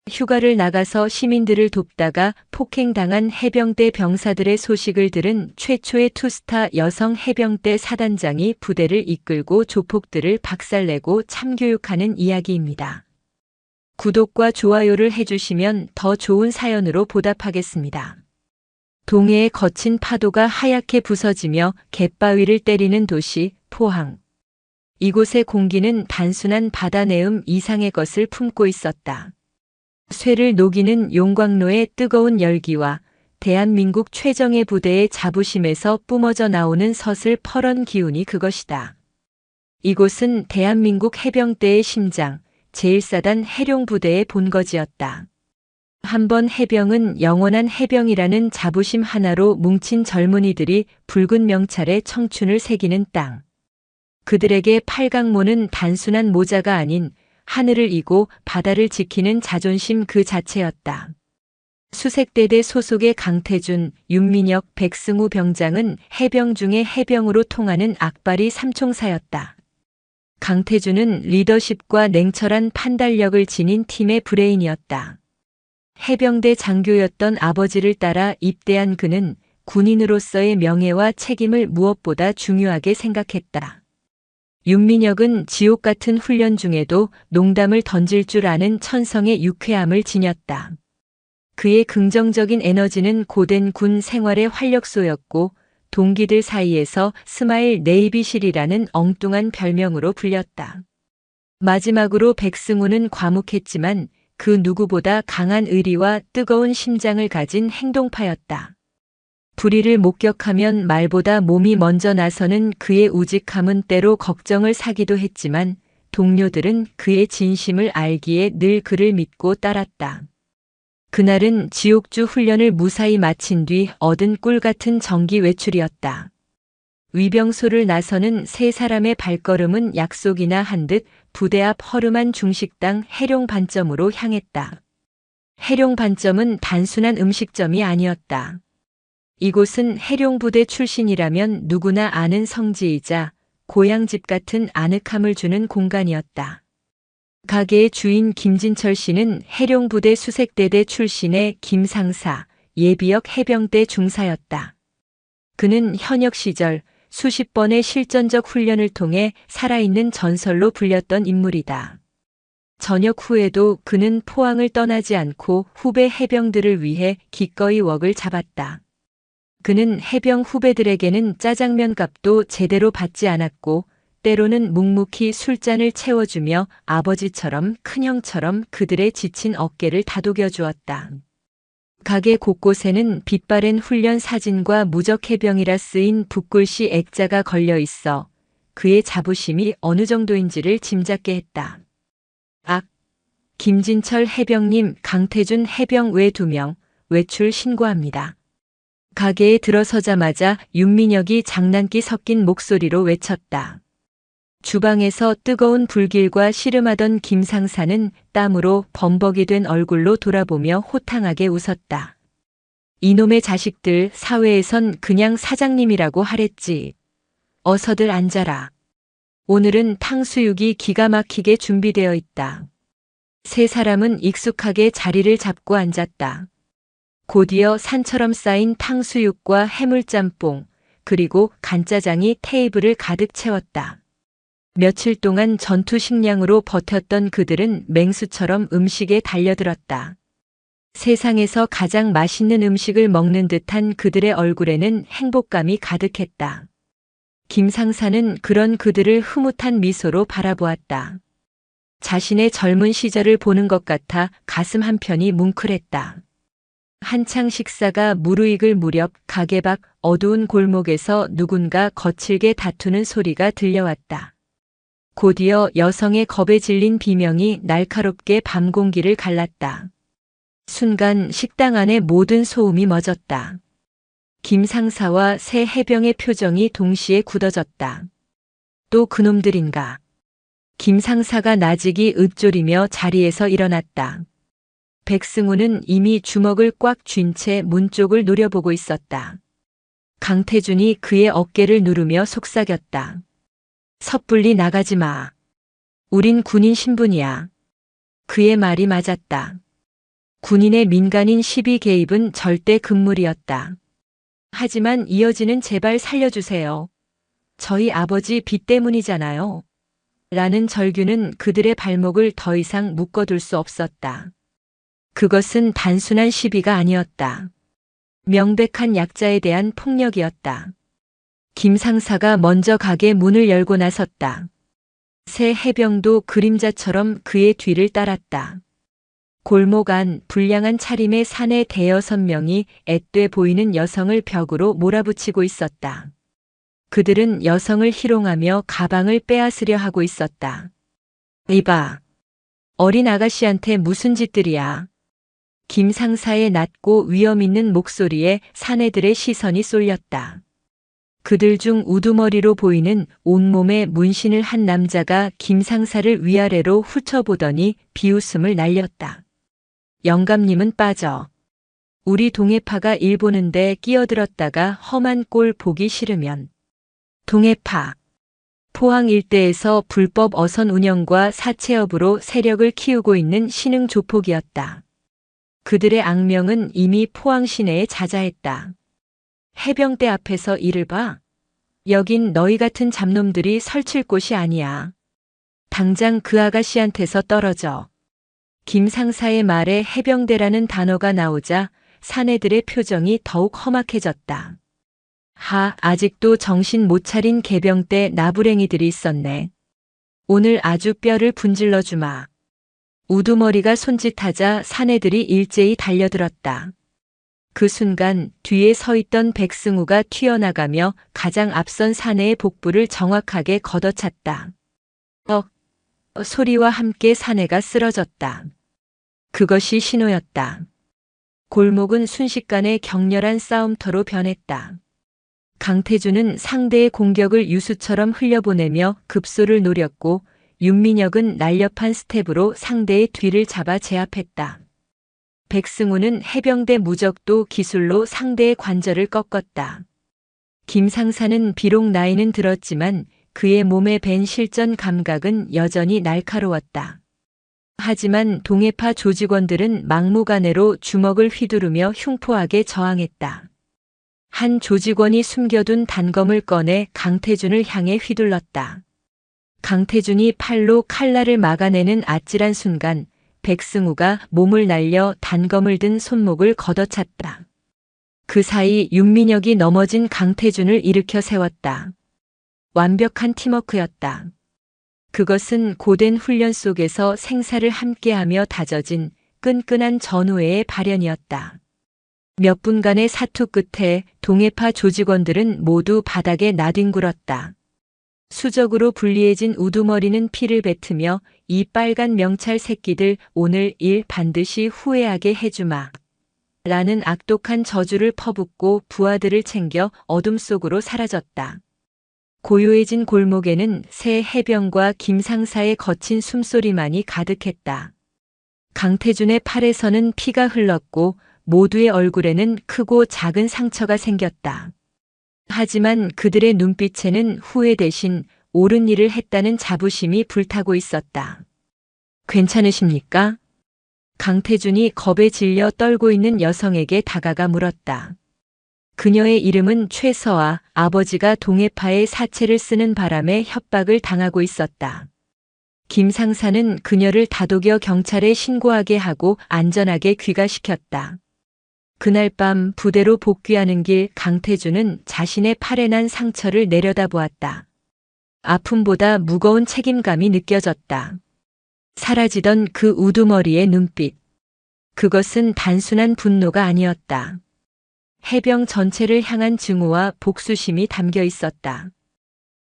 휴가를 나가서 시민들을 돕다가 폭행당한 해병대 병사들의 소식을 들은 최초의 투스타 여성 해병대 사단장이 부대를 이끌고 조폭들을 박살내고 참교육하는 이야기입니다. 구독과 좋아요를 해주시면 더 좋은 사연으로 보답하겠습니다. 동해의 거친 파도가 하얗게 부서지며 갯바위를 때리는 도시 포항. 이곳의 공기는 단순한 바다 내음 이상의 것을 품고 있었다. 쇠를 녹이는 용광로의 뜨거운 열기와 대한민국 최정예 부대의 자부심에서 뿜어져 나오는 서슬퍼런 기운이 그것이다. 이곳은 대한민국 해병대의 심장, 제1사단 해룡부대의 본거지였다. 한번 해병은 영원한 해병이라는 자부심 하나로 뭉친 젊은이들이 붉은 명찰에 청춘을 새기는 땅. 그들에게 팔강모는 단순한 모자가 아닌 하늘을 이고 바다를 지키는 자존심 그 자체였다. 수색대대 소속의 강태준, 윤민혁, 백승우 병장은 해병 중에 해병으로 통하는 악바리 삼총사였다. 강태준은 리더십과 냉철한 판단력을 지닌 팀의 브레인이었다. 해병대 장교였던 아버지를 따라 입대한 그는 군인으로서의 명예와 책임을 무엇보다 중요하게 생각했다. 윤민혁은 지옥 같은 훈련 중에도 농담을 던질 줄 아는 천성의 유쾌함을 지녔다. 그의 긍정적인 에너지는 고된 군 생활의 활력소였고 동기들 사이에서 스마일 네이비실이라는 엉뚱한 별명으로 불렸다. 마지막으로 백승우는 과묵했지만 그 누구보다 강한 의리와 뜨거운 심장을 가진 행동파였다. 불의를 목격하면 말보다 몸이 먼저 나서는 그의 우직함은 때로 걱정을 사기도 했지만 동료들은 그의 진심을 알기에 늘 그를 믿고 따랐다. 그날은 지옥주 훈련을 무사히 마친 뒤 얻은 꿀 같은 정기 외출이었다. 위병소를 나서는 세 사람의 발걸음은 약속이나 한 듯 부대 앞 허름한 중식당 해룡반점으로 향했다. 해룡반점은 단순한 음식점이 아니었다. 이곳은 해룡부대 출신이라면 누구나 아는 성지이자 고향집 같은 아늑함을 주는 공간이었다. 가게의 주인 김진철 씨는 해룡부대 수색대대 출신의 김상사, 예비역 해병대 중사였다. 그는 현역 시절 수십 번의 실전적 훈련을 통해 살아있는 전설로 불렸던 인물이다. 전역 후에도 그는 포항을 떠나지 않고 후배 해병들을 위해 기꺼이 웍을 잡았다. 그는 해병 후배들에게는 짜장면 값도 제대로 받지 않았고 때로는 묵묵히 술잔을 채워주며 아버지처럼 큰형처럼 그들의 지친 어깨를 다독여 주었다. 가게 곳곳에는 빛바랜 훈련 사진과 무적해병이라 쓰인 붓글씨 액자가 걸려 있어 그의 자부심이 어느 정도인지를 짐작게 했다. 김진철 해병님, 강태준 해병 외 2명 외출 신고합니다. 가게에 들어서자마자 윤민혁이 장난기 섞인 목소리로 외쳤다. 주방에서 뜨거운 불길과 씨름하던 김상사는 땀으로 범벅이 된 얼굴로 돌아보며 호탕하게 웃었다. 이놈의 자식들, 사회에선 그냥 사장님이라고 하랬지. 어서들 앉아라. 오늘은 탕수육이 기가 막히게 준비되어 있다. 세 사람은 익숙하게 자리를 잡고 앉았다. 곧이어 산처럼 쌓인 탕수육과 해물짬뽕, 그리고 간짜장이 테이블을 가득 채웠다. 며칠 동안 전투 식량으로 버텼던 그들은 맹수처럼 음식에 달려들었다. 세상에서 가장 맛있는 음식을 먹는 듯한 그들의 얼굴에는 행복감이 가득했다. 김상사는 그런 그들을 흐뭇한 미소로 바라보았다. 자신의 젊은 시절을 보는 것 같아 가슴 한편이 뭉클했다. 한창 식사가 무르익을 무렵 가게 밖 어두운 골목에서 누군가 거칠게 다투는 소리가 들려왔다. 곧이어 여성의 겁에 질린 비명이 날카롭게 밤 공기를 갈랐다. 순간 식당 안의 모든 소음이 멎었다. 김 상사와 새 해병의 표정이 동시에 굳어졌다. 또 그놈들인가. 김 상사가 나직이 읊조리며 자리에서 일어났다. 백승우는 이미 주먹을 꽉 쥔 채 문 쪽을 노려보고 있었다. 강태준이 그의 어깨를 누르며 속삭였다. 섣불리 나가지 마. 우린 군인 신분이야. 그의 말이 맞았다. 군인의 민간인 시비 개입은 절대 금물이었다. 하지만 이어지는 제발 살려주세요. 저희 아버지 빚 때문이잖아요. 라는 절규는 그들의 발목을 더 이상 묶어둘 수 없었다. 그것은 단순한 시비가 아니었다. 명백한 약자에 대한 폭력이었다. 김 상사가 먼저 가게 문을 열고 나섰다. 새 해병도 그림자처럼 그의 뒤를 따랐다. 골목 안 불량한 차림의 사내 대여섯 명이 앳돼 보이는 여성을 벽으로 몰아붙이고 있었다. 그들은 여성을 희롱하며 가방을 빼앗으려 하고 있었다. 이봐, 어린 아가씨한테 무슨 짓들이야. 김 상사의 낮고 위험 있는 목소리에 사내들의 시선이 쏠렸다. 그들 중 우두머리로 보이는 온몸에 문신을 한 남자가 김 상사를 위아래로 훑어보더니 비웃음을 날렸다. 영감님은 빠져. 우리 동해파가 일 보는데 끼어들었다가 험한 꼴 보기 싫으면. 동해파. 포항 일대에서 불법 어선 운영과 사채업으로 세력을 키우고 있는 신흥 조폭이었다. 그들의 악명은 이미 포항 시내에 자자했다. 해병대 앞에서 일을 봐. 여긴 너희 같은 잡놈들이 설칠 곳이 아니야. 당장 그 아가씨한테서 떨어져. 김 상사의 말에 해병대라는 단어가 나오자 사내들의 표정이 더욱 험악해졌다. 아직도 정신 못 차린 개병대 나부랭이들이 있었네. 오늘 아주 뼈를 분질러 주마. 우두머리가 손짓하자 사내들이 일제히 달려들었다. 그 순간 뒤에 서 있던 백승우가 튀어나가며 가장 앞선 사내의 복부를 정확하게 걷어찼다. 소리와 함께 사내가 쓰러졌다. 그것이 신호였다. 골목은 순식간에 격렬한 싸움터로 변했다. 강태준은 상대의 공격을 유수처럼 흘려보내며 급소를 노렸고 윤민혁은 날렵한 스텝으로 상대의 뒤를 잡아 제압했다. 백승우는 해병대 무적도 기술로 상대의 관절을 꺾었다. 김 상사는 비록 나이는 들었지만 그의 몸에 밴 실전 감각은 여전히 날카로웠다. 하지만 동해파 조직원들은 막무가내로 주먹을 휘두르며 흉포하게 저항했다. 한 조직원이 숨겨둔 단검을 꺼내 강태준을 향해 휘둘렀다. 강태준이 팔로 칼날을 막아내는 아찔한 순간 백승우가 몸을 날려 단검을 든 손목을 걷어찼다. 그 사이 윤민혁이 넘어진 강태준을 일으켜 세웠다. 완벽한 팀워크였다. 그것은 고된 훈련 속에서 생사를 함께하며 다져진 끈끈한 전우애의 발현이었다. 몇 분간의 사투 끝에 동해파 조직원들은 모두 바닥에 나뒹굴었다. 수적으로 불리해진 우두머리는 피를 뱉으며 이 빨간 명찰 새끼들 오늘 일 반드시 후회하게 해주마. 라는 악독한 저주를 퍼붓고 부하들을 챙겨 어둠 속으로 사라졌다. 고요해진 골목에는 새 해병과 김 상사의 거친 숨소리만이 가득했다. 강태준의 팔에서는 피가 흘렀고 모두의 얼굴에는 크고 작은 상처가 생겼다. 하지만 그들의 눈빛에는 후회 대신 옳은 일을 했다는 자부심이 불타고 있었다. 괜찮으십니까? 강태준이 겁에 질려 떨고 있는 여성에게 다가가 물었다. 그녀의 이름은 최서아, 아버지가 동해파의 사채를 쓰는 바람에 협박을 당하고 있었다. 김 상사는 그녀를 다독여 경찰에 신고하게 하고 안전하게 귀가시켰다. 그날 밤 부대로 복귀하는 길 강태준은 자신의 팔에 난 상처를 내려다보았다. 아픔보다 무거운 책임감이 느껴졌다. 사라지던 그 우두머리의 눈빛. 그것은 단순한 분노가 아니었다. 해병 전체를 향한 증오와 복수심이 담겨 있었다.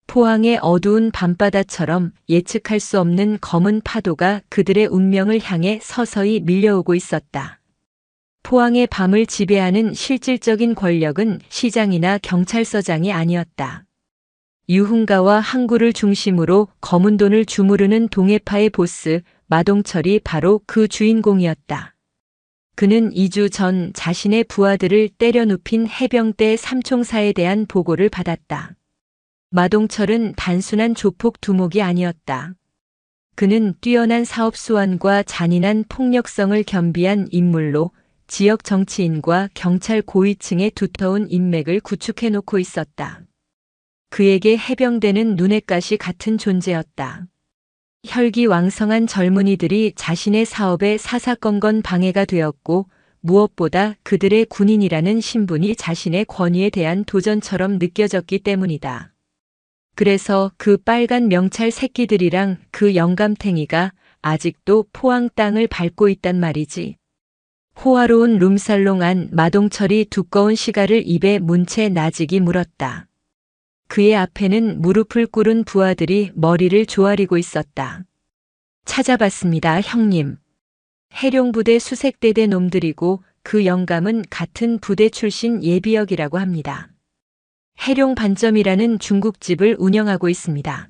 포항의 어두운 밤바다처럼 예측할 수 없는 검은 파도가 그들의 운명을 향해 서서히 밀려오고 있었다. 포항의 밤을 지배하는 실질적인 권력은 시장이나 경찰서장이 아니었다. 유흥가와 항구를 중심으로 검은 돈을 주무르는 동해파의 보스 마동철이 바로 그 주인공이었다. 그는 2주 전 자신의 부하들을 때려 눕힌 해병대 삼총사에 대한 보고를 받았다. 마동철은 단순한 조폭 두목이 아니었다. 그는 뛰어난 사업 수완과 잔인한 폭력성을 겸비한 인물로 지역 정치인과 경찰 고위층의 두터운 인맥을 구축해 놓고 있었다. 그에게 해병대는 눈엣 가시 같은 존재였다. 혈기왕성한 젊은이들이 자신의 사업에 사사건건 방해가 되었고 무엇보다 그들의 군인이라는 신분이 자신의 권위에 대한 도전처럼 느껴졌기 때문이다. 그래서 그 빨간 명찰 새끼들이랑 그 영감탱이가 아직도 포항 땅을 밟고 있단 말이지. 호화로운 룸살롱 안 마동철이 두꺼운 시가를 입에 문 채 나직이 물었다. 그의 앞에는 무릎을 꿇은 부하들이 머리를 조아리고 있었다. 찾아봤습니다, 형님. 해룡부대 수색대대 놈들이고 그 영감은 같은 부대 출신 예비역이라고 합니다. 해룡반점이라는 중국집을 운영하고 있습니다.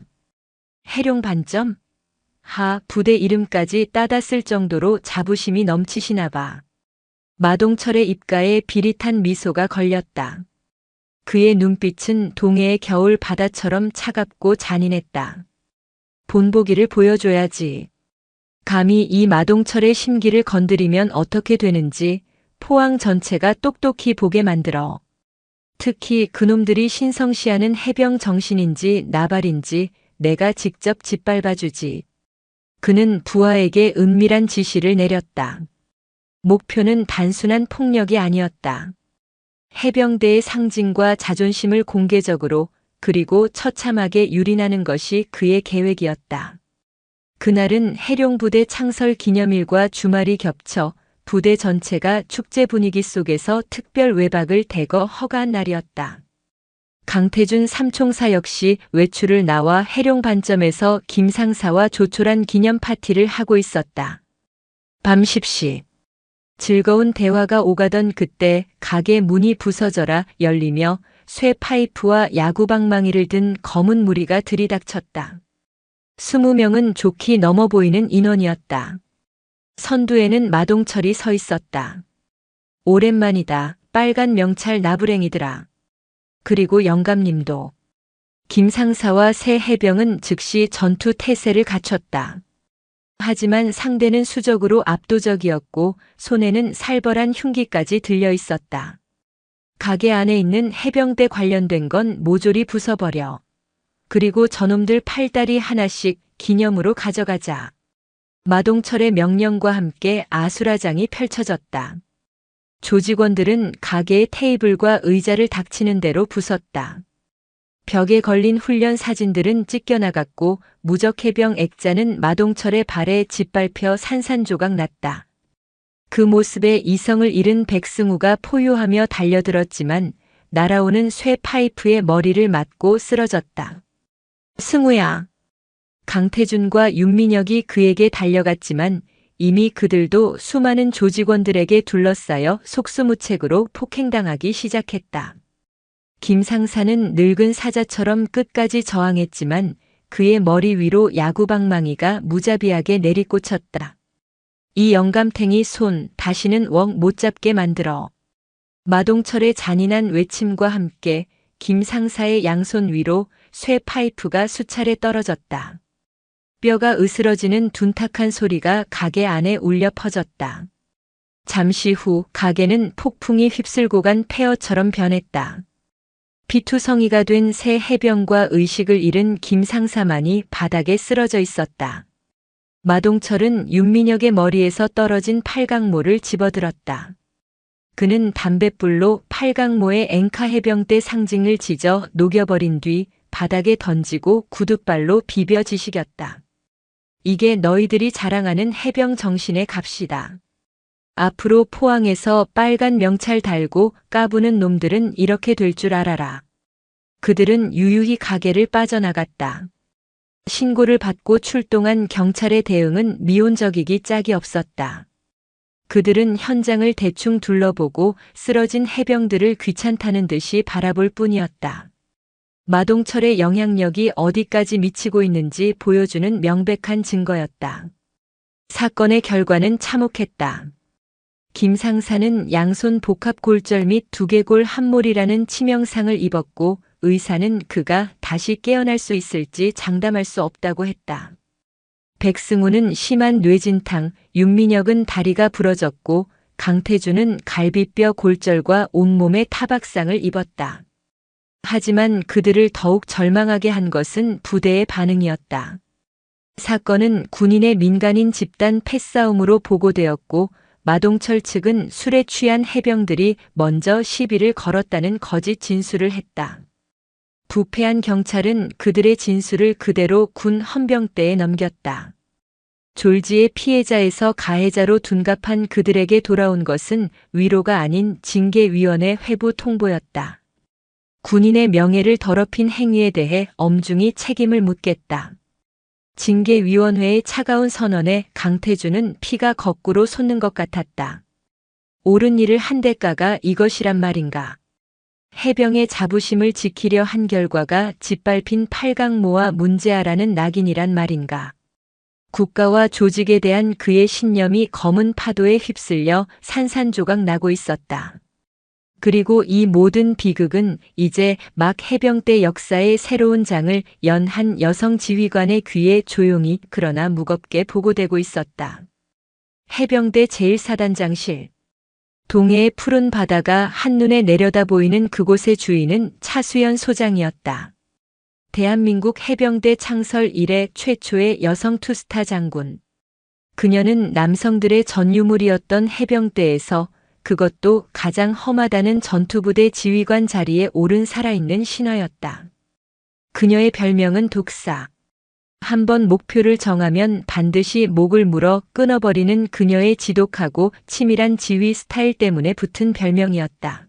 해룡반점? 부대 이름까지 따다 쓸 정도로 자부심이 넘치시나 봐. 마동철의 입가에 비릿한 미소가 걸렸다. 그의 눈빛은 동해의 겨울 바다처럼 차갑고 잔인했다. 본보기를 보여줘야지. 감히 이 마동철의 심기를 건드리면 어떻게 되는지 포항 전체가 똑똑히 보게 만들어. 특히 그놈들이 신성시하는 해병 정신인지 나발인지 내가 직접 짓밟아주지. 그는 부하에게 은밀한 지시를 내렸다. 목표는 단순한 폭력이 아니었다. 해병대의 상징과 자존심을 공개적으로 그리고 처참하게 유린하는 것이 그의 계획이었다. 그날은 해룡부대 창설 기념일과 주말이 겹쳐 부대 전체가 축제 분위기 속에서 특별 외박을 대거 허가한 날이었다. 강태준 삼총사 역시 외출을 나와 해룡반점에서 김상사와 조촐한 기념 파티를 하고 있었다. 밤 10시. 즐거운 대화가 오가던 그때 가게 문이 부서져라 열리며 쇠 파이프와 야구방망이를 든 검은 무리가 들이닥쳤다. 20명은 좋게 넘어 보이는 인원이었다. 선두에는 마동철이 서 있었다. 오랜만이다. 빨간 명찰 나부랭이들아. 그리고 영감님도. 김상사와 새 해병은 즉시 전투 태세를 갖췄다. 하지만 상대는 수적으로 압도적이었고 손에는 살벌한 흉기까지 들려 있었다. 가게 안에 있는 해병대 관련된 건 모조리 부숴버려. 그리고 저놈들 팔다리 하나씩 기념으로 가져가자. 마동철의 명령과 함께 아수라장이 펼쳐졌다. 조직원들은 가게의 테이블과 의자를 닥치는 대로 부쉈다. 벽에 걸린 훈련 사진들은 찢겨나갔고 무적해병 액자는 마동철의 발에 짓밟혀 산산조각 났다. 그 모습에 이성을 잃은 백승우가 포효하며 달려들었지만 날아오는 쇠 파이프에 머리를 맞고 쓰러졌다. 승우야. 강태준과 윤민혁이 그에게 달려갔지만 이미 그들도 수많은 조직원들에게 둘러싸여 속수무책으로 폭행당하기 시작했다. 김상사는 늙은 사자처럼 끝까지 저항했지만 그의 머리 위로 야구방망이가 무자비하게 내리꽂혔다. 이 영감탱이 손 다시는 웡 못 잡게 만들어. 마동철의 잔인한 외침과 함께 김상사의 양손 위로 쇠 파이프가 수차례 떨어졌다. 뼈가 으스러지는 둔탁한 소리가 가게 안에 울려 퍼졌다. 잠시 후 가게는 폭풍이 휩쓸고 간 폐허처럼 변했다. 비투성이가 된 새 해병과 의식을 잃은 김상사만이 바닥에 쓰러져 있었다. 마동철은 윤민혁의 머리에서 떨어진 팔강모를 집어들었다. 그는 담뱃불로 팔강모의 앵카 해병대 상징을 지져 녹여버린 뒤 바닥에 던지고 구둣발로 비벼 지식였다. 이게 너희들이 자랑하는 해병 정신의 값이다. 앞으로 포항에서 빨간 명찰 달고 까부는 놈들은 이렇게 될 줄 알아라. 그들은 유유히 가게를 빠져나갔다. 신고를 받고 출동한 경찰의 대응은 미온적이기 짝이 없었다. 그들은 현장을 대충 둘러보고 쓰러진 해병들을 귀찮다는 듯이 바라볼 뿐이었다. 마동철의 영향력이 어디까지 미치고 있는지 보여주는 명백한 증거였다. 사건의 결과는 참혹했다. 김상사는 양손 복합 골절 및 두개골 함몰이라는 치명상을 입었고 의사는 그가 다시 깨어날 수 있을지 장담할 수 없다고 했다. 백승우는 심한 뇌진탕, 윤민혁은 다리가 부러졌고 강태준은 갈비뼈 골절과 온몸에 타박상을 입었다. 하지만 그들을 더욱 절망하게 한 것은 부대의 반응이었다. 사건은 군인의 민간인 집단 패싸움으로 보고되었고 마동철 측은 술에 취한 해병들이 먼저 시비를 걸었다는 거짓 진술을 했다. 부패한 경찰은 그들의 진술을 그대로 군 헌병대에 넘겼다. 졸지의 피해자에서 가해자로 둔갑한 그들에게 돌아온 것은 위로가 아닌 징계위원회 회부 통보였다. 군인의 명예를 더럽힌 행위에 대해 엄중히 책임을 묻겠다. 징계위원회의 차가운 선언에 강태준은 피가 거꾸로 솟는 것 같았다. 옳은 일을 한 대가가 이것이란 말인가. 해병의 자부심을 지키려 한 결과가 짓밟힌 팔강모와 문제아라는 낙인이란 말인가. 국가와 조직에 대한 그의 신념이 검은 파도에 휩쓸려 산산조각 나고 있었다. 그리고 이 모든 비극은 이제 막 해병대 역사의 새로운 장을 연 한 여성 지휘관의 귀에 조용히 그러나 무겁게 보고되고 있었다. 해병대 제1사단장실. 동해의 푸른 바다가 한눈에 내려다 보이는 그곳의 주인은 차수연 소장이었다. 대한민국 해병대 창설 이래 최초의 여성 투스타 장군. 그녀는 남성들의 전유물이었던 해병대에서 그것도 가장 험하다는 전투부대 지휘관 자리에 오른 살아있는 신화였다. 그녀의 별명은 독사. 한번 목표를 정하면 반드시 목을 물어 끊어버리는 그녀의 지독하고 치밀한 지휘 스타일 때문에 붙은 별명이었다.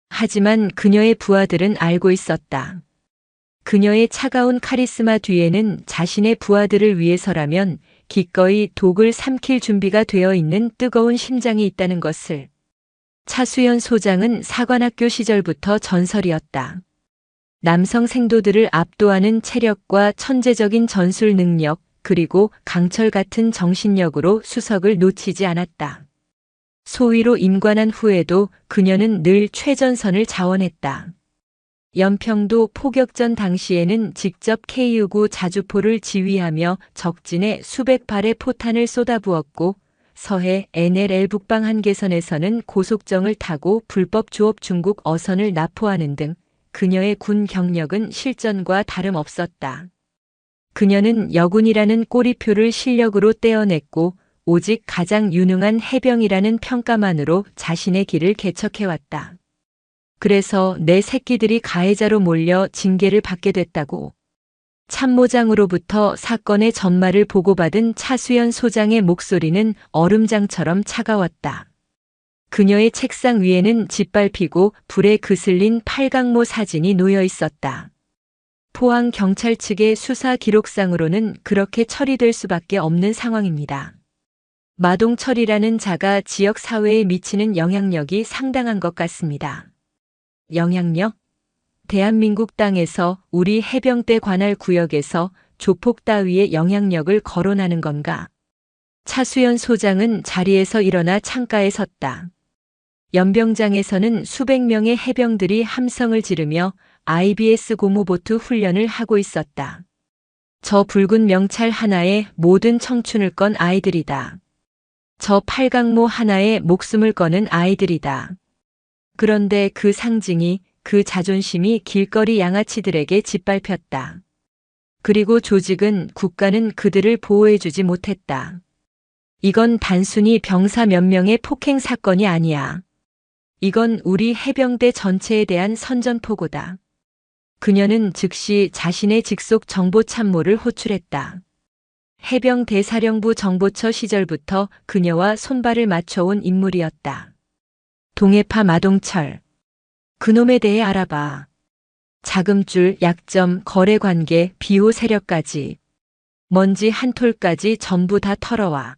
하지만 그녀의 부하들은 알고 있었다. 그녀의 차가운 카리스마 뒤에는 자신의 부하들을 위해서라면 기꺼이 독을 삼킬 준비가 되어 있는 뜨거운 심장이 있다는 것을. 차수연 소장은 사관학교 시절부터 전설이었다. 남성 생도들을 압도하는 체력과 천재적인 전술 능력, 그리고 강철 같은 정신력으로 수석을 놓치지 않았다. 소위로 임관한 후에도 그녀는 늘 최전선을 자원했다. 연평도 포격전 당시에는 직접 K-59 자주포를 지휘하며 적진에 수백 발의 포탄을 쏟아부었고 서해 NLL 북방 한계선에서는 고속정을 타고 불법 조업 중국 어선을 납포하는 등 그녀의 군 경력은 실전과 다름없었다. 그녀는 여군이라는 꼬리표를 실력으로 떼어냈고 오직 가장 유능한 해병이라는 평가만으로 자신의 길을 개척해왔다. 그래서 내 새끼들이 가해자로 몰려 징계를 받게 됐다고. 참모장으로부터 사건의 전말을 보고받은 차수연 소장의 목소리는 얼음장처럼 차가웠다. 그녀의 책상 위에는 짓밟히고 불에 그슬린 팔강모 사진이 놓여 있었다. 포항 경찰 측의 수사 기록상으로는 그렇게 처리될 수밖에 없는 상황입니다. 마동철이라는 자가 지역 사회에 미치는 영향력이 상당한 것 같습니다. 영향력? 대한민국 땅에서 우리 해병대 관할 구역에서 조폭 따위의 영향력을 거론하는 건가? 차수연 소장은 자리에서 일어나 창가에 섰다. 연병장에서는 수백 명의 해병들이 함성을 지르며 IBS 고무보트 훈련을 하고 있었다. 저 붉은 명찰 하나에 모든 청춘을 건 아이들이다. 저 팔강모 하나에 목숨을 거는 아이들이다. 그런데 그 상징이, 그 자존심이 길거리 양아치들에게 짓밟혔다. 그리고 조직은, 국가는 그들을 보호해주지 못했다. 이건 단순히 병사 몇 명의 폭행 사건이 아니야. 이건 우리 해병대 전체에 대한 선전포고다. 그녀는 즉시 자신의 직속 정보참모를 호출했다. 해병 대사령부 정보처 시절부터 그녀와 손발을 맞춰온 인물이었다. 동해파 마동철. 그놈에 대해 알아봐. 자금줄, 약점, 거래관계, 비호 세력까지. 먼지 한 톨까지 전부 다 털어와.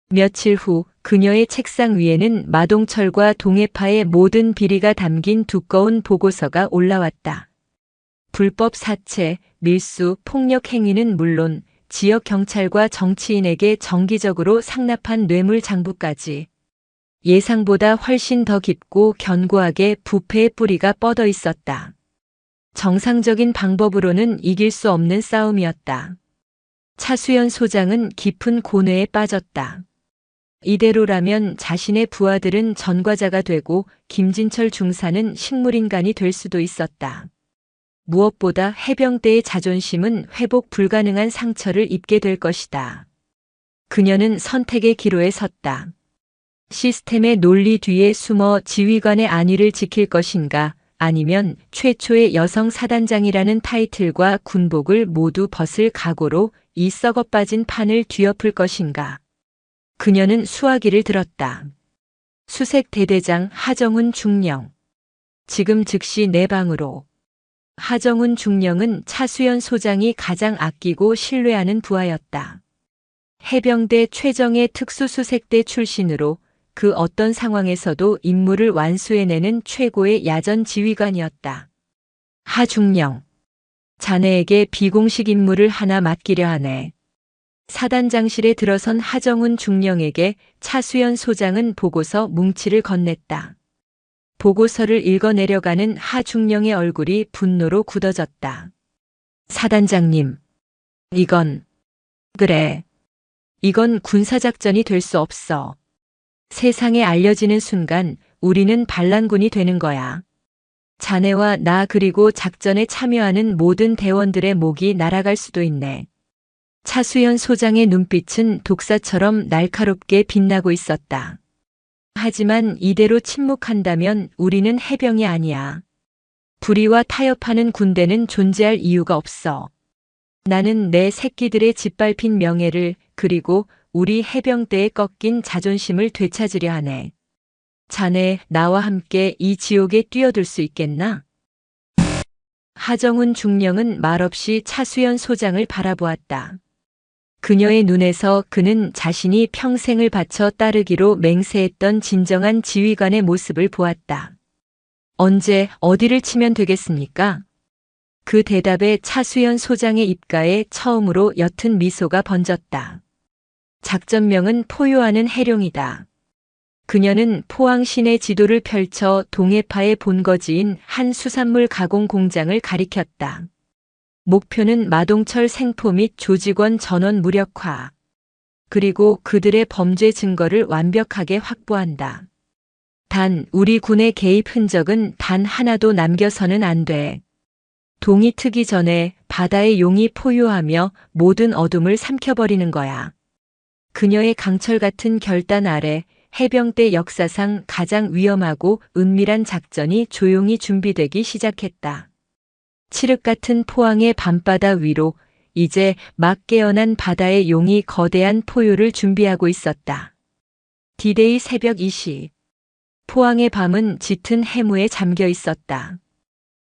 며칠 후 그녀의 책상 위에는 마동철과 동해파의 모든 비리가 담긴 두꺼운 보고서가 올라왔다. 불법 사채, 밀수, 폭력 행위는 물론 지역 경찰과 정치인에게 정기적으로 상납한 뇌물 장부까지. 예상보다 훨씬 더 깊고 견고하게 부패의 뿌리가 뻗어 있었다. 정상적인 방법으로는 이길 수 없는 싸움이었다. 차수연 소장은 깊은 고뇌에 빠졌다. 이대로라면 자신의 부하들은 전과자가 되고 김진철 중사는 식물인간이 될 수도 있었다. 무엇보다 해병대의 자존심은 회복 불가능한 상처를 입게 될 것이다. 그녀는 선택의 기로에 섰다. 시스템의 논리 뒤에 숨어 지휘관의 안위를 지킬 것인가, 아니면 최초의 여성 사단장이라는 타이틀과 군복을 모두 벗을 각오로 이 썩어빠진 판을 뒤엎을 것인가. 그녀는 수화기를 들었다. 수색 대대장 하정훈 중령. 지금 즉시 내 방으로. 하정훈 중령은 차수연 소장이 가장 아끼고 신뢰하는 부하였다. 해병대 최정예 특수수색대 출신으로 그 어떤 상황에서도 임무를 완수해내는 최고의 야전 지휘관이었다. 하중령. 자네에게 비공식 임무를 하나 맡기려 하네. 사단장실에 들어선 하정훈 중령에게 차수연 소장은 보고서 뭉치를 건넸다. 보고서를 읽어내려가는 하중령의 얼굴이 분노로 굳어졌다. 사단장님, 그래. 이건 군사작전이 될 수 없어. 세상에 알려지는 순간 우리는 반란군이 되는 거야. 자네와 나 그리고 작전에 참여하는 모든 대원들의 목이 날아갈 수도 있네. 차수연 소장의 눈빛은 독사처럼 날카롭게 빛나고 있었다. 하지만 이대로 침묵한다면 우리는 해병이 아니야. 불의와 타협하는 군대는 존재할 이유가 없어. 나는 내 새끼들의 짓밟힌 명예를 그리고 우리 해병대에 꺾인 자존심을 되찾으려 하네. 자네 나와 함께 이 지옥에 뛰어들 수 있겠나? 하정훈 중령은 말없이 차수연 소장을 바라보았다. 그녀의 눈에서 그는 자신이 평생을 바쳐 따르기로 맹세했던 진정한 지휘관의 모습을 보았다. 언제 어디를 치면 되겠습니까? 그 대답에 차수연 소장의 입가에 처음으로 옅은 미소가 번졌다. 작전명은 포효하는 해룡이다. 그녀는 포항 시내 지도를 펼쳐 동해파의 본거지인 한 수산물 가공 공장을 가리켰다. 목표는 마동철 생포 및 조직원 전원 무력화. 그리고 그들의 범죄 증거를 완벽하게 확보한다. 단 우리 군의 개입 흔적은 단 하나도 남겨서는 안 돼. 동이 트기 전에 바다의 용이 포효하며 모든 어둠을 삼켜버리는 거야. 그녀의 강철 같은 결단 아래 해병대 역사상 가장 위험하고 은밀한 작전이 조용히 준비되기 시작했다. 칠흑 같은 포항의 밤바다 위로 이제 막 깨어난 바다의 용이 거대한 포효를 준비하고 있었다. 디데이 새벽 2시. 포항의 밤은 짙은 해무에 잠겨 있었다.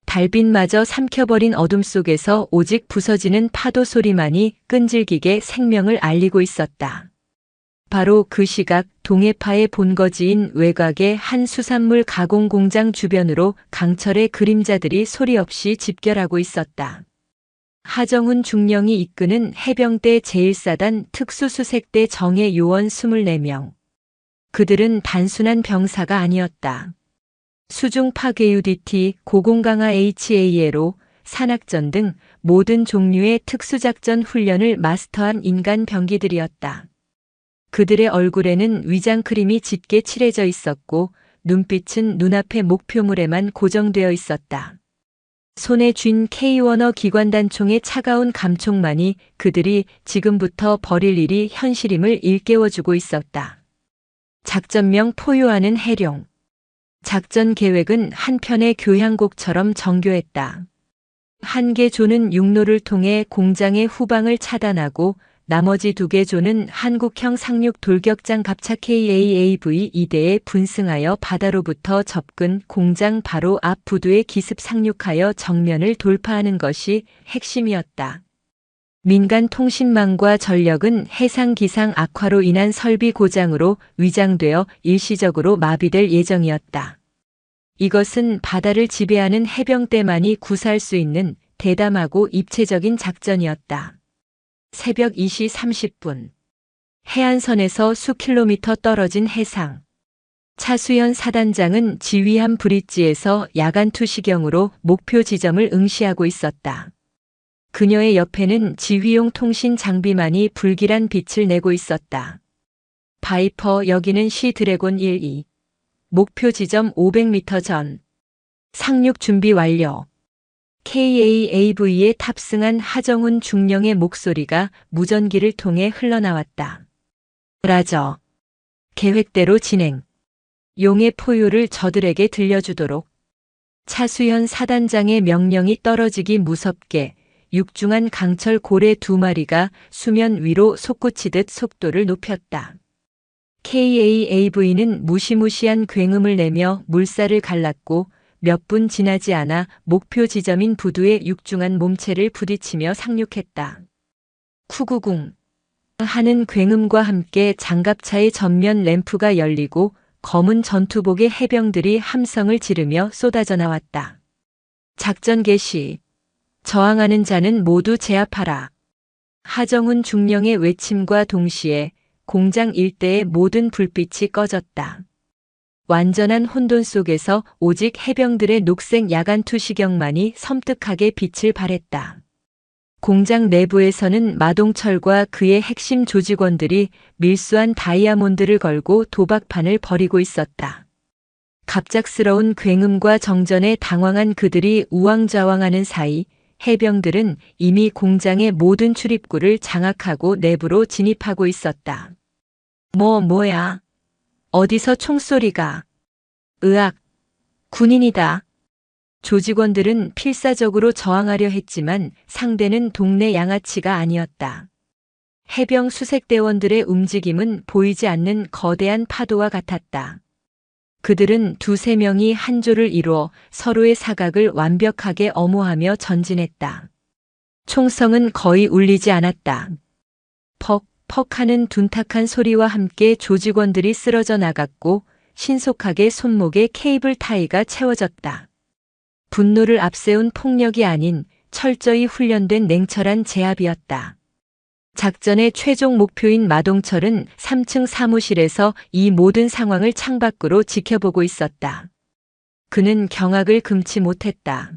달빛마저 삼켜버린 어둠 속에서 오직 부서지는 파도 소리만이 끈질기게 생명을 알리고 있었다. 바로 그 시각 동해파의 본거지인 외곽의 한 수산물 가공 공장 주변으로 강철의 그림자들이 소리 없이 집결하고 있었다. 하정훈 중령이 이끄는 해병대 제1사단 특수수색대 정예 요원 24명. 그들은 단순한 병사가 아니었다. 수중 파괴 UDT, 고공강화 HALO, 산악전 등 모든 종류의 특수작전 훈련을 마스터한 인간 병기들이었다. 그들의 얼굴에는 위장 크림이 짙게 칠해져 있었고 눈빛은 눈앞의 목표물에만 고정되어 있었다. 손에 쥔 K-원어 기관단총의 차가운 감촉만이 그들이 지금부터 벌일 일이 현실임을 일깨워주고 있었다. 작전명 포효하는 해룡. 작전 계획은 한편의 교향곡처럼 정교했다. 한 개 조는 육로를 통해 공장의 후방을 차단하고 나머지 2개 조는 한국형 상륙 돌격장 갑차 KAAV 2대에 분승하여 바다로부터 접근 공장 바로 앞 부두에 기습 상륙하여 정면을 돌파하는 것이 핵심이었다. 민간 통신망과 전력은 해상 기상 악화로 인한 설비 고장으로 위장되어 일시적으로 마비될 예정이었다. 이것은 바다를 지배하는 해병대만이 구사할 수 있는 대담하고 입체적인 작전이었다. 새벽 2시 30분. 해안선에서 수킬로미터 떨어진 해상. 차수연 사단장은 지휘함 브릿지에서 야간 투시경으로 목표 지점을 응시하고 있었다. 그녀의 옆에는 지휘용 통신 장비만이 불길한 빛을 내고 있었다. 바이퍼, 여기는 시 드래곤 1-2. 목표 지점 500m 전. 상륙 준비 완료. KAAV에 탑승한 하정훈 중령의 목소리가 무전기를 통해 흘러나왔다. 라저. 계획대로 진행. 용의 포효를 저들에게 들려주도록. 차수현 사단장의 명령이 떨어지기 무섭게 육중한 강철 고래 2마리가 수면 위로 솟구치듯 속도를 높였다. KAAV는 무시무시한 굉음을 내며 물살을 갈랐고 몇 분 지나지 않아 목표 지점인 부두의 육중한 몸체를 부딪히며 상륙했다. 쿠구궁 하는 굉음과 함께 장갑차의 전면 램프가 열리고 검은 전투복의 해병들이 함성을 지르며 쏟아져 나왔다. 작전 개시. 저항하는 자는 모두 제압하라. 하정훈 중령의 외침과 동시에 공장 일대의 모든 불빛이 꺼졌다. 완전한 혼돈 속에서 오직 해병들의 녹색 야간 투시경만이 섬뜩하게 빛을 발했다. 공장 내부에서는 마동철과 그의 핵심 조직원들이 밀수한 다이아몬드를 걸고 도박판을 벌이고 있었다. 갑작스러운 굉음과 정전에 당황한 그들이 우왕좌왕하는 사이 해병들은 이미 공장의 모든 출입구를 장악하고 내부로 진입하고 있었다. 뭐야? 어디서 총소리가? 으악! 군인이다. 조직원들은 필사적으로 저항하려 했지만 상대는 동네 양아치가 아니었다. 해병 수색대원들의 움직임은 보이지 않는 거대한 파도와 같았다. 그들은 2~3명이 한 조를 이루어 서로의 사각을 완벽하게 엄호하며 전진했다. 총성은 거의 울리지 않았다. 퍽 하는 둔탁한 소리와 함께 조직원들이 쓰러져 나갔고 신속하게 손목에 케이블 타이가 채워졌다. 분노를 앞세운 폭력이 아닌 철저히 훈련된 냉철한 제압이었다. 작전의 최종 목표인 마동철은 3층 사무실에서 이 모든 상황을 창밖으로 지켜보고 있었다. 그는 경악을 금치 못했다.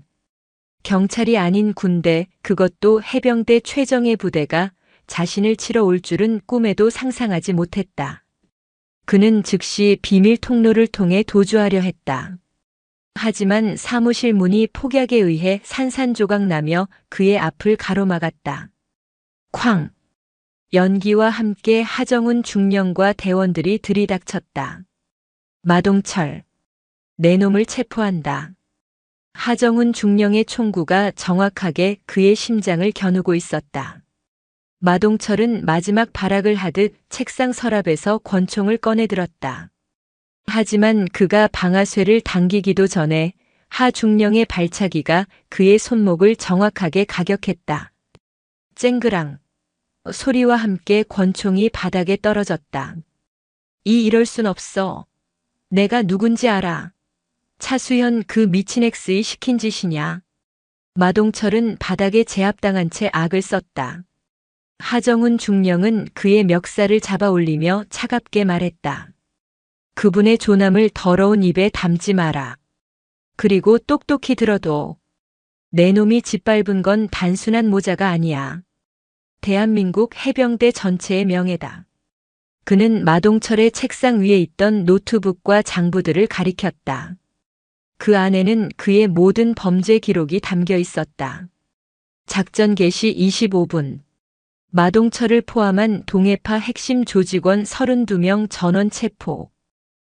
경찰이 아닌 군대, 그것도 해병대 최정예 부대가 자신을 치러 올 줄은 꿈에도 상상하지 못했다. 그는 즉시 비밀 통로를 통해 도주하려 했다. 하지만 사무실 문이 폭약에 의해 산산조각 나며 그의 앞을 가로막았다. 쾅! 연기와 함께 하정훈 중령과 대원들이 들이닥쳤다. 마동철, 내 놈을 체포한다. 하정훈 중령의 총구가 정확하게 그의 심장을 겨누고 있었다. 마동철은 마지막 발악을 하듯 책상 서랍에서 권총을 꺼내들었다. 하지만 그가 방아쇠를 당기기도 전에 하 중령의 발차기가 그의 손목을 정확하게 가격했다. 쨍그랑 소리와 함께 권총이 바닥에 떨어졌다. 이럴 순 없어. 내가 누군지 알아. 차수현 그 미친 엑스이 시킨 짓이냐. 마동철은 바닥에 제압당한 채 악을 썼다. 하정훈 중령은 그의 멱살을 잡아 올리며 차갑게 말했다. 그분의 존함을 더러운 입에 담지 마라. 그리고 똑똑히 들어도 내 놈이 짓밟은 건 단순한 모자가 아니야. 대한민국 해병대 전체의 명예다. 그는 마동철의 책상 위에 있던 노트북과 장부들을 가리켰다. 그 안에는 그의 모든 범죄 기록이 담겨 있었다. 작전 개시 25분. 마동철을 포함한 동해파 핵심 조직원 32명 전원 체포.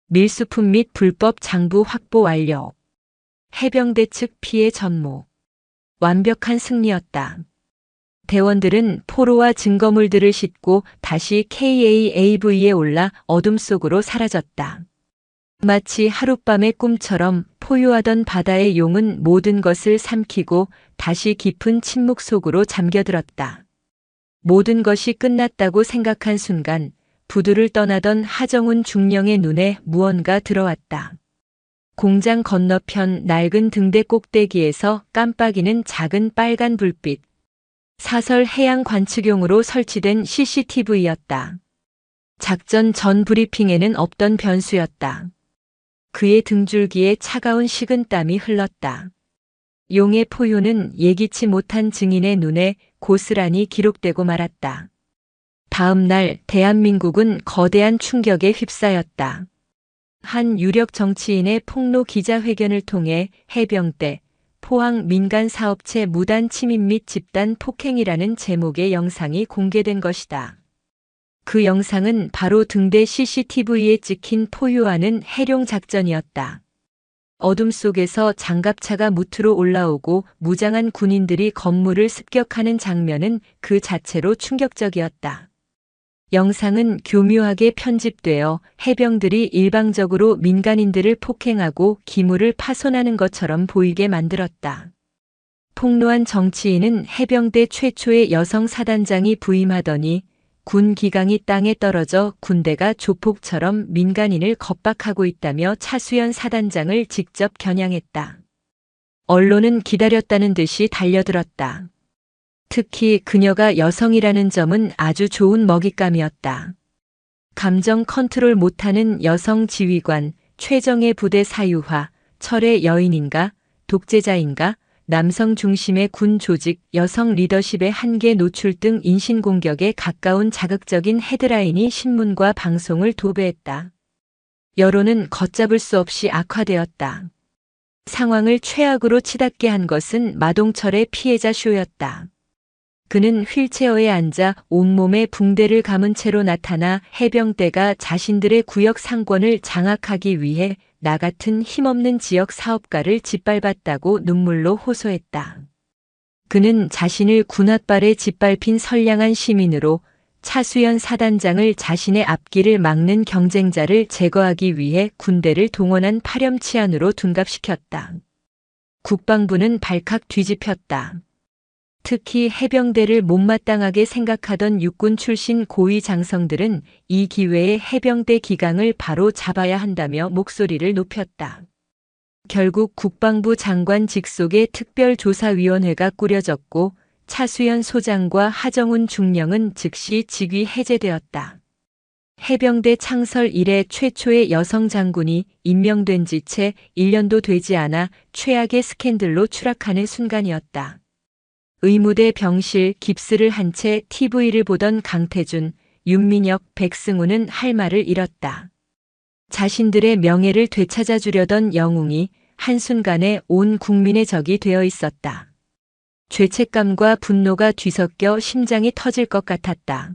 밀수품 및 불법 장부 확보 완료. 해병대 측 피해 전무. 완벽한 승리였다. 대원들은 포로와 증거물들을 싣고 다시 KAAV에 올라 어둠 속으로 사라졌다. 마치 하룻밤의 꿈처럼 포효하던 바다의 용은 모든 것을 삼키고 다시 깊은 침묵 속으로 잠겨들었다. 모든 것이 끝났다고 생각한 순간 부두를 떠나던 하정훈 중령의 눈에 무언가 들어왔다. 공장 건너편 낡은 등대 꼭대기에서 깜빡이는 작은 빨간 불빛. 사설 해양 관측용으로 설치된 CCTV였다. 작전 전 브리핑에는 없던 변수였다. 그의 등줄기에 차가운 식은땀이 흘렀다. 용의 포효는 예기치 못한 증인의 눈에 고스란히 기록되고 말았다. 다음 날 대한민국은 거대한 충격에 휩싸였다. 한 유력 정치인의 폭로 기자회견을 통해 해병대, 포항 민간사업체 무단 침입 및 집단 폭행이라는 제목의 영상이 공개된 것이다. 그 영상은 바로 등대 CCTV에 찍힌 포효하는 해룡 작전이었다. 어둠 속에서 장갑차가 무트로 올라오고 무장한 군인들이 건물을 습격하는 장면은 그 자체로 충격적이었다. 영상은 교묘하게 편집되어 해병들이 일방적으로 민간인들을 폭행하고 기물을 파손하는 것처럼 보이게 만들었다. 폭로한 정치인은 해병대 최초의 여성 사단장이 부임하더니 군 기강이 땅에 떨어져 군대가 조폭처럼 민간인을 겁박하고 있다며 차수연 사단장을 직접 겨냥했다. 언론은 기다렸다는 듯이 달려들었다. 특히 그녀가 여성이라는 점은 아주 좋은 먹잇감이었다. 감정 컨트롤 못하는 여성 지휘관, 최정예 부대 사유화, 철의 여인인가, 독재자인가, 남성 중심의 군 조직, 여성 리더십의 한계 노출 등 인신공격에 가까운 자극적인 헤드라인이 신문과 방송을 도배했다. 여론은 걷잡을 수 없이 악화되었다. 상황을 최악으로 치닫게 한 것은 마동철의 피해자 쇼였다. 그는 휠체어에 앉아 온몸에 붕대를 감은 채로 나타나 해병대가 자신들의 구역 상권을 장악하기 위해 나 같은 힘없는 지역 사업가를 짓밟았다고 눈물로 호소했다. 그는 자신을 군홧발에 짓밟힌 선량한 시민으로 차수연 사단장을 자신의 앞길을 막는 경쟁자를 제거하기 위해 군대를 동원한 파렴치한으로 둔갑시켰다. 국방부는 발칵 뒤집혔다. 특히 해병대를 못마땅하게 생각하던 육군 출신 고위 장성들은 이 기회에 해병대 기강을 바로 잡아야 한다며 목소리를 높였다. 결국 국방부 장관 직속의 특별조사위원회가 꾸려졌고 차수연 소장과 하정운 중령은 즉시 직위 해제되었다. 해병대 창설 이래 최초의 여성 장군이 임명된 지 채 1년도 되지 않아 최악의 스캔들로 추락하는 순간이었다. 의무대 병실 깁스를 한 채 TV를 보던 강태준, 윤민혁, 백승우는 할 말을 잃었다. 자신들의 명예를 되찾아주려던 영웅이 한순간에 온 국민의 적이 되어 있었다. 죄책감과 분노가 뒤섞여 심장이 터질 것 같았다.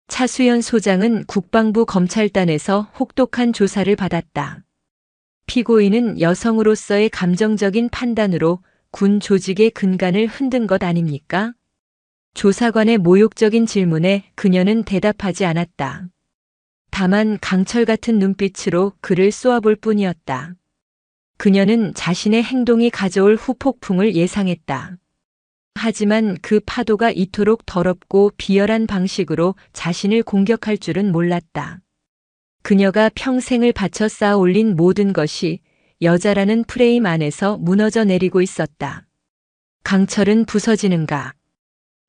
차수연 소장은 국방부 검찰단에서 혹독한 조사를 받았다. 피고인은 여성으로서의 감정적인 판단으로 군 조직의 근간을 흔든 것 아닙니까? 조사관의 모욕적인 질문에 그녀는 대답하지 않았다. 다만 강철 같은 눈빛으로 그를 쏘아볼 뿐이었다. 그녀는 자신의 행동이 가져올 후폭풍을 예상했다. 하지만 그 파도가 이토록 더럽고 비열한 방식으로 자신을 공격할 줄은 몰랐다. 그녀가 평생을 바쳐 쌓아 올린 모든 것이 여자라는 프레임 안에서 무너져 내리고 있었다. 강철은 부서지는가?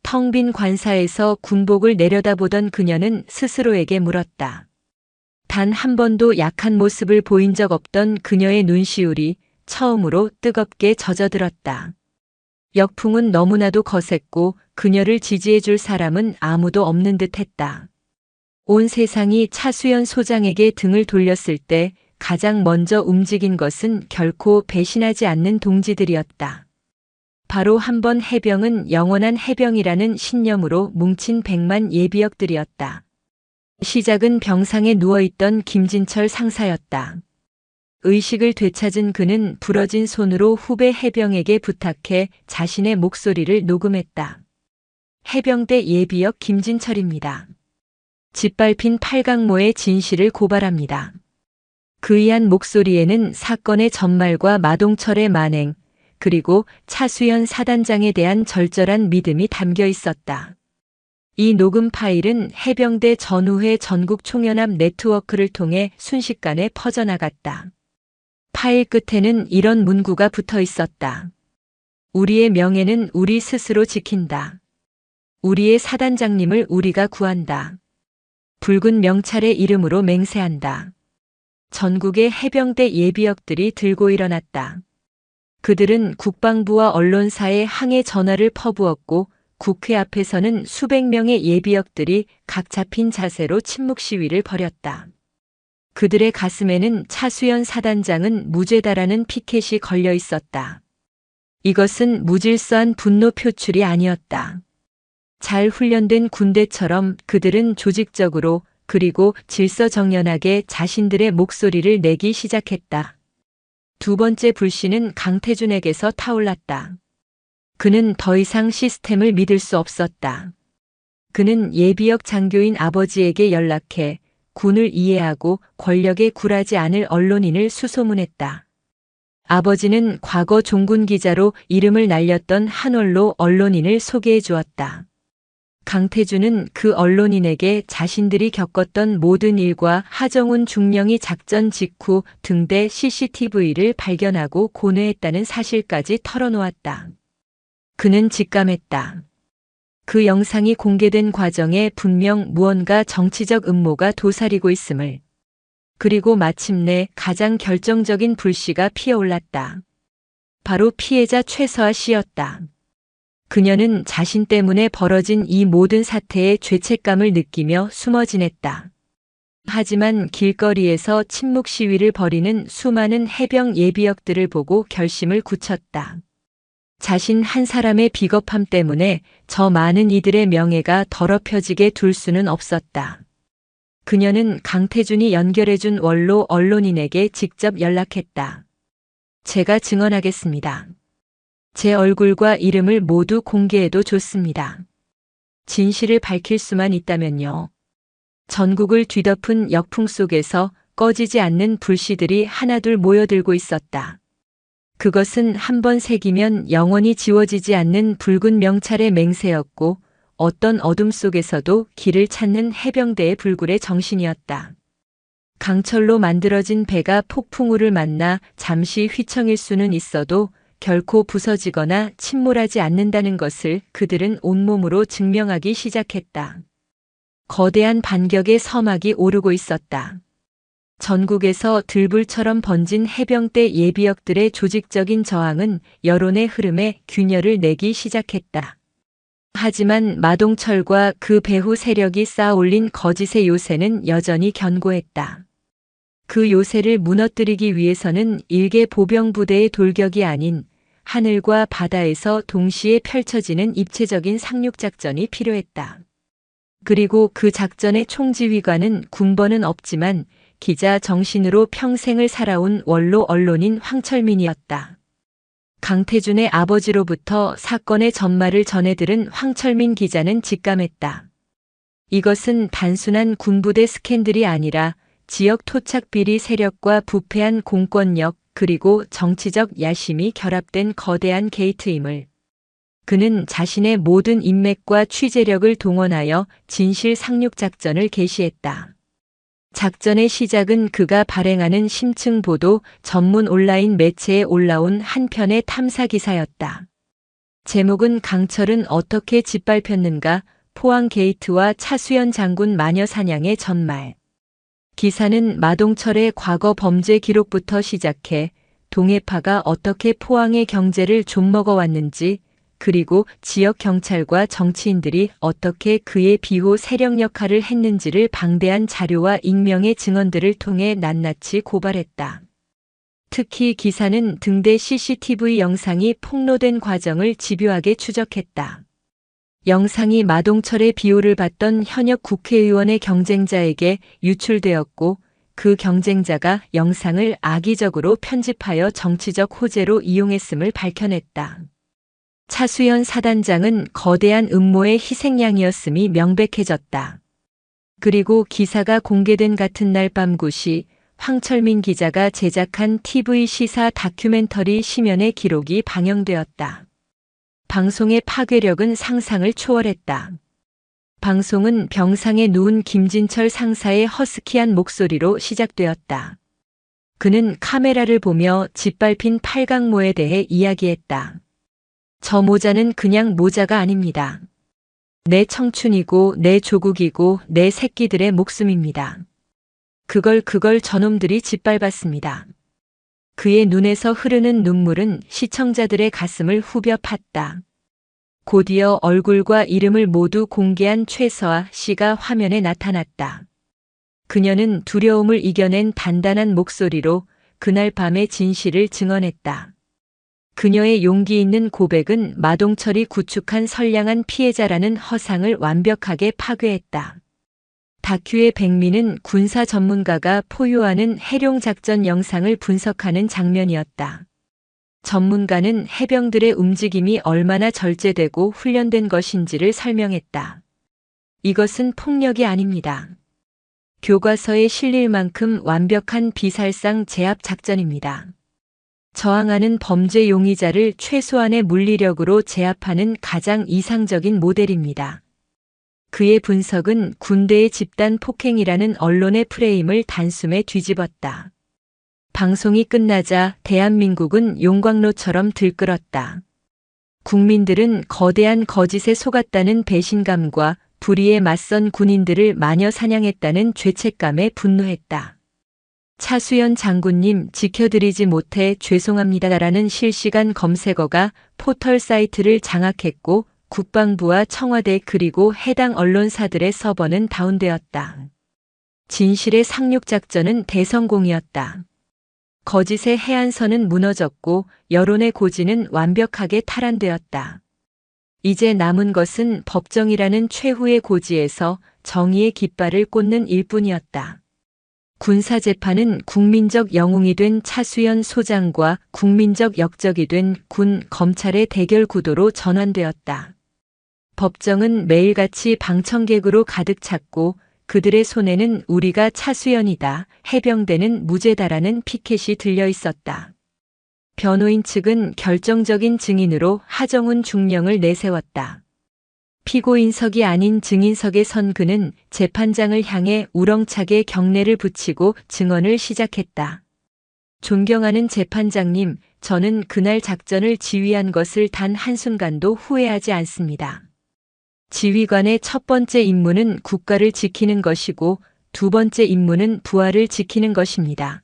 텅 빈 관사에서 군복을 내려다보던 그녀는 스스로에게 물었다. 단 한 번도 약한 모습을 보인 적 없던 그녀의 눈시울이 처음으로 뜨겁게 젖어들었다. 역풍은 너무나도 거셌고 그녀를 지지해줄 사람은 아무도 없는 듯했다. 온 세상이 차수연 소장에게 등을 돌렸을 때 가장 먼저 움직인 것은 결코 배신하지 않는 동지들이었다. 바로 한 번 해병은 영원한 해병이라는 신념으로 뭉친 100만 예비역들이었다. 시작은 병상에 누워있던 김진철 상사였다. 의식을 되찾은 그는 부러진 손으로 후배 해병에게 부탁해 자신의 목소리를 녹음했다. 해병대 예비역 김진철입니다. 짓밟힌 팔강모의 진실을 고발합니다. 그이한 목소리에는 사건의 전말과 마동철의 만행, 그리고 차수연 사단장에 대한 절절한 믿음이 담겨 있었다. 이 녹음 파일은 해병대 전후회 전국 총연합 네트워크를 통해 순식간에 퍼져나갔다. 파일 끝에는 이런 문구가 붙어 있었다. 우리의 명예는 우리 스스로 지킨다. 우리의 사단장님을 우리가 구한다. 붉은 명찰의 이름으로 맹세한다. 전국의 해병대 예비역들이 들고 일어났다. 그들은 국방부와 언론사에 항해 전화를 퍼부었고 국회 앞에서는 수백 명의 예비역들이 각 잡힌 자세로 침묵 시위를 벌였다. 그들의 가슴에는 차수연 사단장은 무죄다라는 피켓이 걸려 있었다. 이것은 무질서한 분노 표출이 아니었다. 잘 훈련된 군대처럼 그들은 조직적으로 그리고 질서정연하게 자신들의 목소리를 내기 시작했다. 두 번째 불씨는 강태준에게서 타올랐다. 그는 더 이상 시스템을 믿을 수 없었다. 그는 예비역 장교인 아버지에게 연락해 군을 이해하고 권력에 굴하지 않을 언론인을 수소문했다. 아버지는 과거 종군 기자로 이름을 날렸던 한올로 언론인을 소개해 주었다. 강태준은 그 언론인에게 자신들이 겪었던 모든 일과 하정운 중령이 작전 직후 등대 CCTV를 발견하고 고뇌했다는 사실까지 털어놓았다. 그는 직감했다. 그 영상이 공개된 과정에 분명 무언가 정치적 음모가 도사리고 있음을. 그리고 마침내 가장 결정적인 불씨가 피어올랐다. 바로 피해자 최서아 씨였다. 그녀는 자신 때문에 벌어진 이 모든 사태에 죄책감을 느끼며 숨어 지냈다. 하지만 길거리에서 침묵 시위를 벌이는 수많은 해병 예비역들을 보고 결심을 굳혔다. 자신 한 사람의 비겁함 때문에 저 많은 이들의 명예가 더럽혀지게 둘 수는 없었다. 그녀는 강태준이 연결해준 원로 언론인에게 직접 연락했다. 제가 증언하겠습니다. 제 얼굴과 이름을 모두 공개해도 좋습니다. 진실을 밝힐 수만 있다면요. 전국을 뒤덮은 역풍 속에서 꺼지지 않는 불씨들이 하나둘 모여들고 있었다. 그것은 한번 새기면 영원히 지워지지 않는 붉은 명찰의 맹세였고 어떤 어둠 속에서도 길을 찾는 해병대의 불굴의 정신이었다. 강철로 만들어진 배가 폭풍우를 만나 잠시 휘청일 수는 있어도 결코 부서지거나 침몰하지 않는다는 것을 그들은 온몸으로 증명하기 시작했다. 거대한 반격의 서막이 오르고 있었다. 전국에서 들불처럼 번진 해병대 예비역들의 조직적인 저항은 여론의 흐름에 균열을 내기 시작했다. 하지만 마동철과 그 배후 세력이 쌓아올린 거짓의 요새는 여전히 견고했다. 그 요새를 무너뜨리기 위해서는 일개 보병부대의 돌격이 아닌 하늘과 바다에서 동시에 펼쳐지는 입체적인 상륙작전이 필요했다. 그리고 그 작전의 총지휘관은 군번은 없지만 기자 정신으로 평생을 살아온 원로 언론인 황철민이었다. 강태준의 아버지로부터 사건의 전말을 전해들은 황철민 기자는 직감했다. 이것은 단순한 군부대 스캔들이 아니라 지역 토착 비리 세력과 부패한 공권력 그리고 정치적 야심이 결합된 거대한 게이트임을. 그는 자신의 모든 인맥과 취재력을 동원하여 진실 상륙 작전을 개시했다. 작전의 시작은 그가 발행하는 심층 보도 전문 온라인 매체에 올라온 한 편의 탐사 기사였다. 제목은 강철은 어떻게 짓밟혔는가, 포항 게이트와 차수연 장군 마녀 사냥의 전말. 기사는 마동철의 과거 범죄 기록부터 시작해 동해파가 어떻게 포항의 경제를 좀먹어왔는지, 그리고 지역 경찰과 정치인들이 어떻게 그의 비호 세력 역할을 했는지를 방대한 자료와 익명의 증언들을 통해 낱낱이 고발했다. 특히 기사는 등대 CCTV 영상이 폭로된 과정을 집요하게 추적했다. 영상이 마동철의 비호를 받던 현역 국회의원의 경쟁자에게 유출되었고 그 경쟁자가 영상을 악의적으로 편집하여 정치적 호재로 이용했음을 밝혀냈다. 차수연 사단장은 거대한 음모의 희생양이었음이 명백해졌다. 그리고 기사가 공개된 같은 날 밤 9시 황철민 기자가 제작한 TV 시사 다큐멘터리 심연의 기록이 방영되었다. 방송의 파괴력은 상상을 초월했다. 방송은 병상에 누운 김진철 상사의 허스키한 목소리로 시작되었다. 그는 카메라를 보며 짓밟힌 팔강모에 대해 이야기했다. 저 모자는 그냥 모자가 아닙니다. 내 청춘이고 내 조국이고 내 새끼들의 목숨입니다. 그걸 저놈들이 짓밟았습니다. 그의 눈에서 흐르는 눈물은 시청자들의 가슴을 후벼 팠다. 곧이어 얼굴과 이름을 모두 공개한 최서아 씨가 화면에 나타났다. 그녀는 두려움을 이겨낸 단단한 목소리로 그날 밤의 진실을 증언했다. 그녀의 용기 있는 고백은 마동철이 구축한 선량한 피해자라는 허상을 완벽하게 파괴했다. 다큐의 백미는 군사 전문가가 포효하는 해룡작전 영상을 분석하는 장면이었다. 전문가는 해병들의 움직임이 얼마나 절제되고 훈련된 것인지를 설명했다. 이것은 폭력이 아닙니다. 교과서에 실릴 만큼 완벽한 비살상 제압 작전입니다. 저항하는 범죄 용의자를 최소한의 물리력으로 제압하는 가장 이상적인 모델입니다. 그의 분석은 군대의 집단 폭행이라는 언론의 프레임을 단숨에 뒤집었다. 방송이 끝나자 대한민국은 용광로처럼 들끓었다. 국민들은 거대한 거짓에 속았다는 배신감과 불의에 맞선 군인들을 마녀 사냥했다는 죄책감에 분노했다. 차수연 장군님 지켜드리지 못해 죄송합니다라는 실시간 검색어가 포털 사이트를 장악했고 국방부와 청와대 그리고 해당 언론사들의 서버는 다운되었다. 진실의 상륙작전은 대성공이었다. 거짓의 해안선은 무너졌고 여론의 고지는 완벽하게 탈환되었다. 이제 남은 것은 법정이라는 최후의 고지에서 정의의 깃발을 꽂는 일뿐이었다. 군사재판은 국민적 영웅이 된 차수연 소장과 국민적 역적이 된 군, 검찰의 대결 구도로 전환되었다. 법정은 매일같이 방청객으로 가득 찼고 그들의 손에는 우리가 차수연이다, 해병대는 무죄다라는 피켓이 들려 있었다. 변호인 측은 결정적인 증인으로 하정훈 중령을 내세웠다. 피고인석이 아닌 증인석에 선 그는 재판장을 향해 우렁차게 경례를 붙이고 증언을 시작했다. 존경하는 재판장님, 저는 그날 작전을 지휘한 것을 단 한순간도 후회하지 않습니다. 지휘관의 첫 번째 임무는 국가를 지키는 것이고 두 번째 임무는 부하를 지키는 것입니다.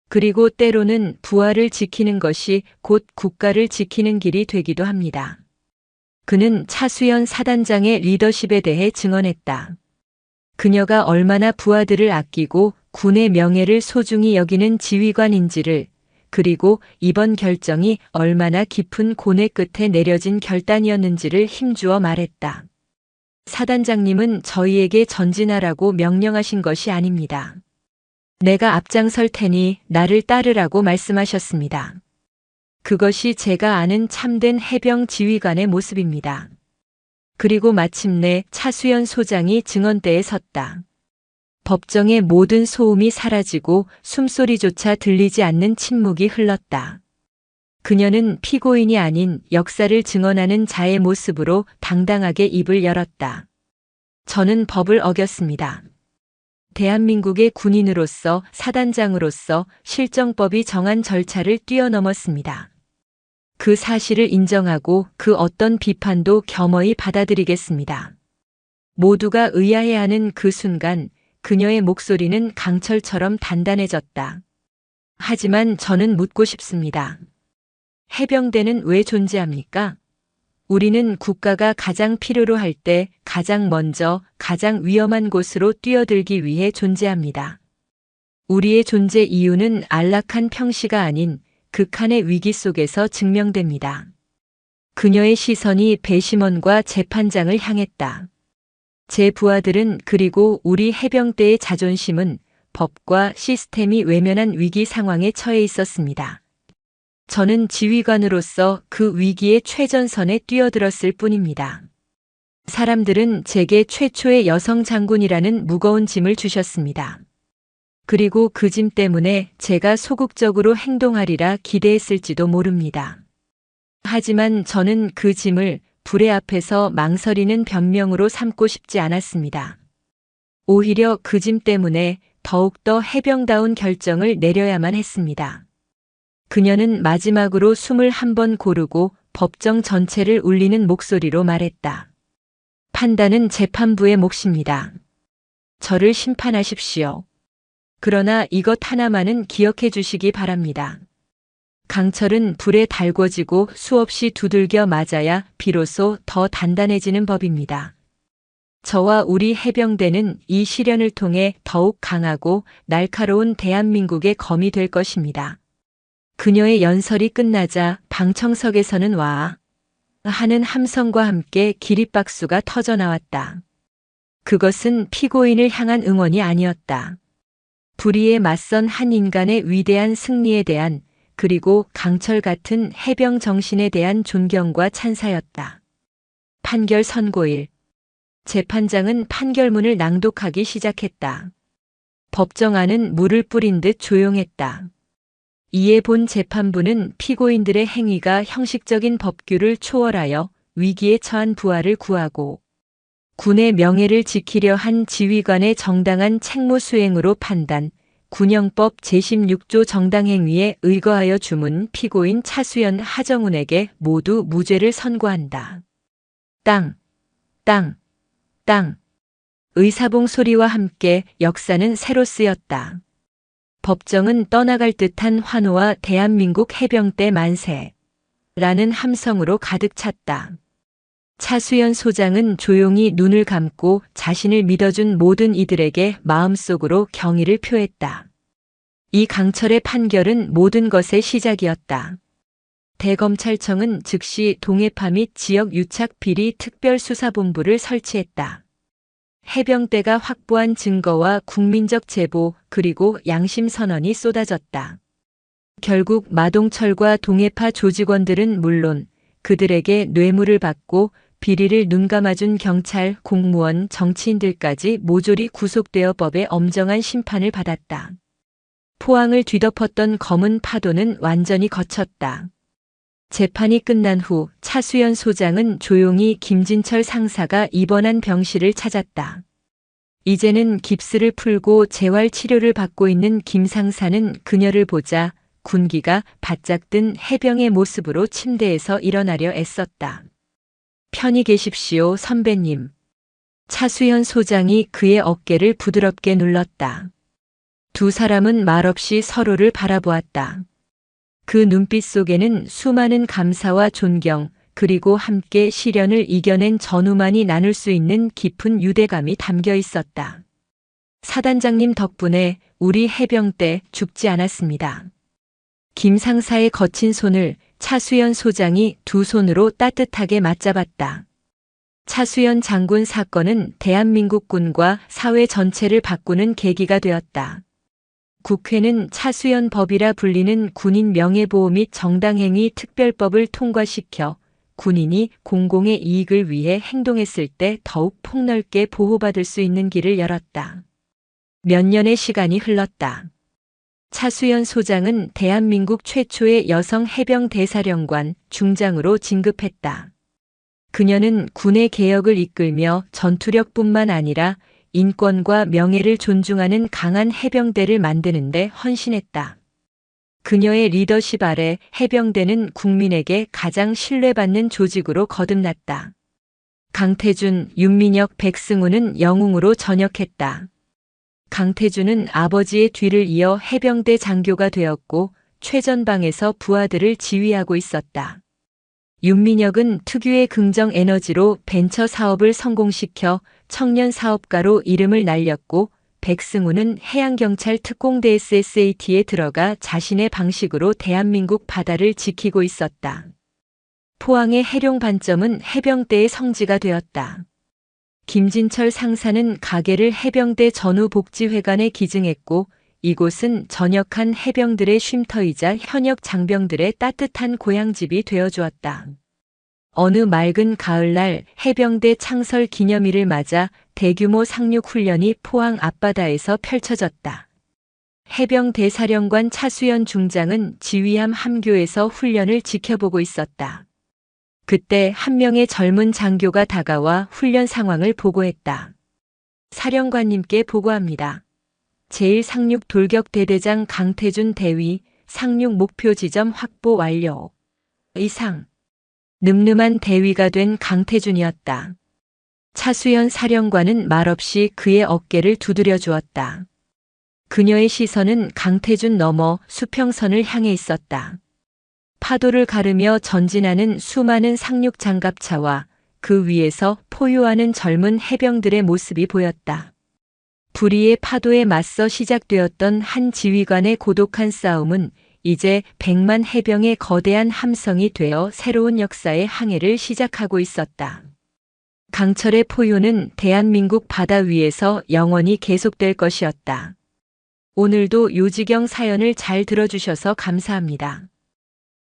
그리고 때로는 부하를 지키는 것이 곧 국가를 지키는 길이 되기도 합니다. 그는 차수연 사단장의 리더십에 대해 증언했다. 그녀가 얼마나 부하들을 아끼고 군의 명예를 소중히 여기는 지휘관인지를, 그리고 이번 결정이 얼마나 깊은 고뇌 끝에 내려진 결단이었는지를 힘주어 말했다. 사단장님은 저희에게 전진하라고 명령하신 것이 아닙니다. 내가 앞장설 테니 나를 따르라고 말씀하셨습니다. 그것이 제가 아는 참된 해병 지휘관의 모습입니다. 그리고 마침내 차수연 소장이 증언대에 섰다. 법정의 모든 소음이 사라지고 숨소리조차 들리지 않는 침묵이 흘렀다. 그녀는 피고인이 아닌 역사를 증언하는 자의 모습으로 당당하게 입을 열었다. 저는 법을 어겼습니다. 대한민국의 군인으로서, 사단장으로서 실정법이 정한 절차를 뛰어넘었습니다. 그 사실을 인정하고 그 어떤 비판도 겸허히 받아들이겠습니다. 모두가 의아해하는 그 순간 그녀의 목소리는 강철처럼 단단해졌다. 하지만 저는 묻고 싶습니다. 해병대는 왜 존재합니까? 우리는 국가가 가장 필요로 할 때 가장 먼저 가장 위험한 곳으로 뛰어들기 위해 존재합니다. 우리의 존재 이유는 안락한 평시가 아닌 극한의 위기 속에서 증명됩니다. 그녀의 시선이 배심원과 재판장을 향했다. 제 부하들은 그리고 우리 해병대의 자존심은 법과 시스템이 외면한 위기 상황에 처해 있었습니다. 저는 지휘관으로서 그 위기의 최전선에 뛰어들었을 뿐입니다. 사람들은 제게 최초의 여성 장군이라는 무거운 짐을 주셨습니다. 그리고 그 짐 때문에 제가 소극적으로 행동하리라 기대했을지도 모릅니다. 하지만 저는 그 짐을 불의 앞에서 망설이는 변명으로 삼고 싶지 않았습니다. 오히려 그 짐 때문에 더욱더 해병다운 결정을 내려야만 했습니다. 그녀는 마지막으로 숨을 한 번 고르고 법정 전체를 울리는 목소리로 말했다. 판단은 재판부의 몫입니다. 저를 심판하십시오. 그러나 이것 하나만은 기억해 주시기 바랍니다. 강철은 불에 달궈지고 수없이 두들겨 맞아야 비로소 더 단단해지는 법입니다. 저와 우리 해병대는 이 시련을 통해 더욱 강하고 날카로운 대한민국의 검이 될 것입니다. 그녀의 연설이 끝나자 방청석에서는 와 하는 함성과 함께 기립박수가 터져 나왔다. 그것은 피고인을 향한 응원이 아니었다. 불의에 맞선 한 인간의 위대한 승리에 대한, 그리고 강철 같은 해병 정신에 대한 존경과 찬사였다. 판결 선고일. 재판장은 판결문을 낭독하기 시작했다. 법정안은 물을 뿌린 듯 조용했다. 이에 본 재판부는 피고인들의 행위가 형식적인 법규를 초월하여 위기에 처한 부하를 구하고 군의 명예를 지키려 한 지휘관의 정당한 책무 수행으로 판단, 군형법 제16조 정당행위에 의거하여 주문 피고인 차수연, 하정운에게 모두 무죄를 선고한다. 땅, 땅, 땅. 의사봉 소리와 함께 역사는 새로 쓰였다. 법정은 떠나갈 듯한 환호와 대한민국 해병대 만세라는 함성으로 가득 찼다. 차수연 소장은 조용히 눈을 감고 자신을 믿어준 모든 이들에게 마음속으로 경의를 표했다. 이 강철의 판결은 모든 것의 시작이었다. 대검찰청은 즉시 동해파 및 지역 유착 비리 특별수사본부를 설치했다. 해병대가 확보한 증거와 국민적 제보 그리고 양심 선언이 쏟아졌다. 결국 마동철과 동해파 조직원들은 물론 그들에게 뇌물을 받고 비리를 눈감아준 경찰, 공무원, 정치인들까지 모조리 구속되어 법의 엄정한 심판을 받았다. 포항을 뒤덮었던 검은 파도는 완전히 걷혔다. 재판이 끝난 후 차수연 소장은 조용히 김진철 상사가 입원한 병실을 찾았다. 이제는 깁스를 풀고 재활 치료를 받고 있는 김 상사는 그녀를 보자 군기가 바짝 든 해병의 모습으로 침대에서 일어나려 애썼다. 편히 계십시오, 선배님. 차수연 소장이 그의 어깨를 부드럽게 눌렀다. 두 사람은 말없이 서로를 바라보았다. 그 눈빛 속에는 수많은 감사와 존경, 그리고 함께 시련을 이겨낸 전우만이 나눌 수 있는 깊은 유대감이 담겨 있었다. 사단장님 덕분에 우리 해병대 죽지 않았습니다. 김 상사의 거친 손을 차수연 소장이 두 손으로 따뜻하게 맞잡았다. 차수연 장군 사건은 대한민국 군과 사회 전체를 바꾸는 계기가 되었다. 국회는 차수연 법이라 불리는 군인 명예보호 및 정당행위 특별법을 통과시켜 군인이 공공의 이익을 위해 행동했을 때 더욱 폭넓게 보호받을 수 있는 길을 열었다. 몇 년의 시간이 흘렀다. 차수연 소장은 대한민국 최초의 여성 해병 대사령관 중장으로 진급했다. 그녀는 군의 개혁을 이끌며 전투력뿐만 아니라 인권과 명예를 존중하는 강한 해병대를 만드는 데 헌신했다. 그녀의 리더십 아래 해병대는 국민에게 가장 신뢰받는 조직으로 거듭났다. 강태준, 윤민혁, 백승우는 영웅으로 전역했다. 강태준은 아버지의 뒤를 이어 해병대 장교가 되었고 최전방에서 부하들을 지휘하고 있었다. 윤민혁은 특유의 긍정 에너지로 벤처 사업을 성공시켜 청년 사업가로 이름을 날렸고 백승우는 해양경찰 특공대 SSAT에 들어가 자신의 방식으로 대한민국 바다를 지키고 있었다. 포항의 해룡 반점은 해병대의 성지가 되었다. 김진철 상사는 가게를 해병대 전후복지회관에 기증했고 이곳은 전역한 해병들의 쉼터이자 현역 장병들의 따뜻한 고향집이 되어주었다. 어느 맑은 가을날 해병대 창설 기념일을 맞아 대규모 상륙 훈련이 포항 앞바다에서 펼쳐졌다. 해병 대사령관 차수연 중장은 지휘함 함교에서 훈련을 지켜보고 있었다. 그때 한 명의 젊은 장교가 다가와 훈련 상황을 보고했다. 사령관님께 보고합니다. 제1상륙 돌격대대장 강태준 대위, 상륙 목표 지점 확보 완료. 이상. 늠름한 대위가 된 강태준이었다. 차수연 사령관은 말없이 그의 어깨를 두드려 주었다. 그녀의 시선은 강태준 너머 수평선을 향해 있었다. 파도를 가르며 전진하는 수많은 상륙 장갑차와 그 위에서 포효하는 젊은 해병들의 모습이 보였다. 불의의 파도에 맞서 시작되었던 한 지휘관의 고독한 싸움은 이제 100만 해병의 거대한 함성이 되어 새로운 역사의 항해를 시작하고 있었다. 강철의 포효는 대한민국 바다 위에서 영원히 계속될 것이었다. 오늘도 요지경 사연을 잘 들어주셔서 감사합니다.